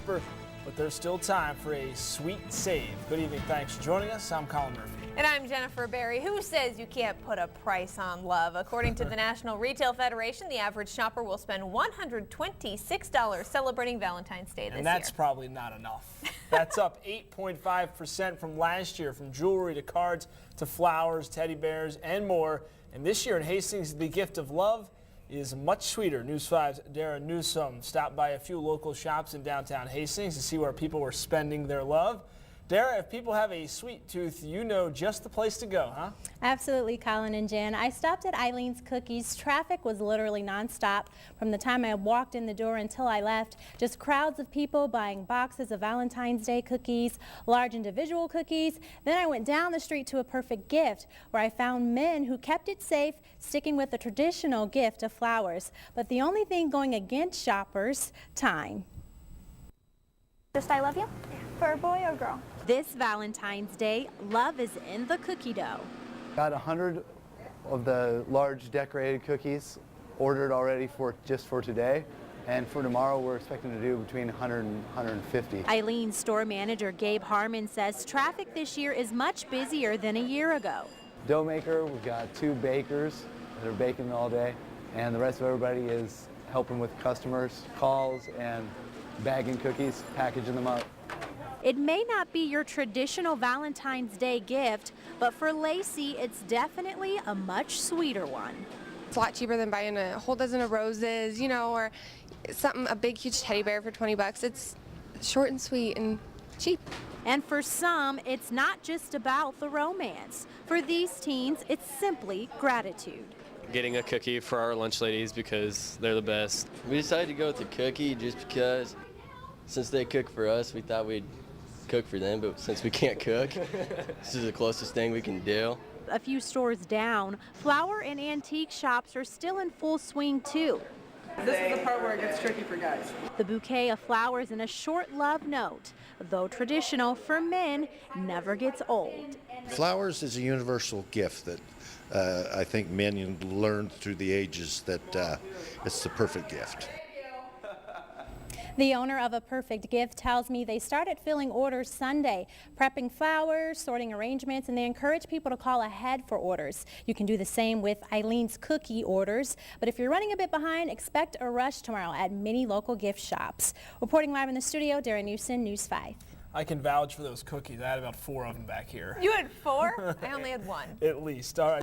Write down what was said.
but there's still time for a sweet save. Good evening. Thanks for joining us. I'm Colin Murphy. And I'm Jennifer Berry. Who says you can't put a price on love? According to the National Retail Federation, the average shopper will spend $126 celebrating Valentine's Day this year. And that's probably not enough. That's up 8.5% from last year, from jewelry to cards to flowers, teddy bears, and more. And this year in Hastings, the gift of love is much sweeter. News 5's Dara Newsome stopped by a few local shops in downtown Hastings to see where people were spending their love. Dara, if people have a sweet tooth, you know just the place to go, huh? Absolutely, Colin and Jen. I stopped at Eileen's Cookies. Traffic was literally nonstop from the time I walked in the door until I left. Just crowds of people buying boxes of Valentine's Day cookies, large individual cookies. Then I went down the street to a perfect gift where I found men who kept it safe, sticking with the traditional gift of flowers. But the only thing going against shoppers, time. Just I love you? For a boy or girl? This Valentine's Day, love is in the cookie dough. Got 100 of the large decorated cookies ordered already just for today. And for tomorrow, we're expecting to do between 100 and 150. Eileen's store manager Gabe Harmon says traffic this year is much busier than a year ago. Dough maker, we've got 2 bakers that are baking all day. And the rest of everybody is helping with customers, calls, and bagging cookies, packaging them up. It may not be your traditional Valentine's Day gift, but for Lacey, it's definitely a much sweeter one. It's a lot cheaper than buying a whole dozen of roses, you know, or a big, huge teddy bear for 20 bucks. It's short and sweet and cheap. And for some, it's not just about the romance. For these teens, it's simply gratitude. Getting a cookie for our lunch ladies because they're the best. We decided to go with the cookie just because since they cook for us, we thought we'd cook for them, but since we can't cook, this is the closest thing we can do. A few stores down, flower and antique shops are still in full swing too. This is the part where it gets tricky for guys. The bouquet of flowers and a short love note, though traditional for men, never gets old. Flowers is a universal gift that I think men learn through the ages that it's the perfect gift. The owner of A Perfect Gift tells me they started filling orders Sunday, prepping flowers, sorting arrangements, and they encourage people to call ahead for orders. You can do the same with Eileen's cookie orders, but if you're running a bit behind, expect a rush tomorrow at many local gift shops. Reporting live in the studio, Dara Newsom, News 5. I can vouch for those cookies. I had about 4 of them back here. You had 4? I only had 1. At least. All right.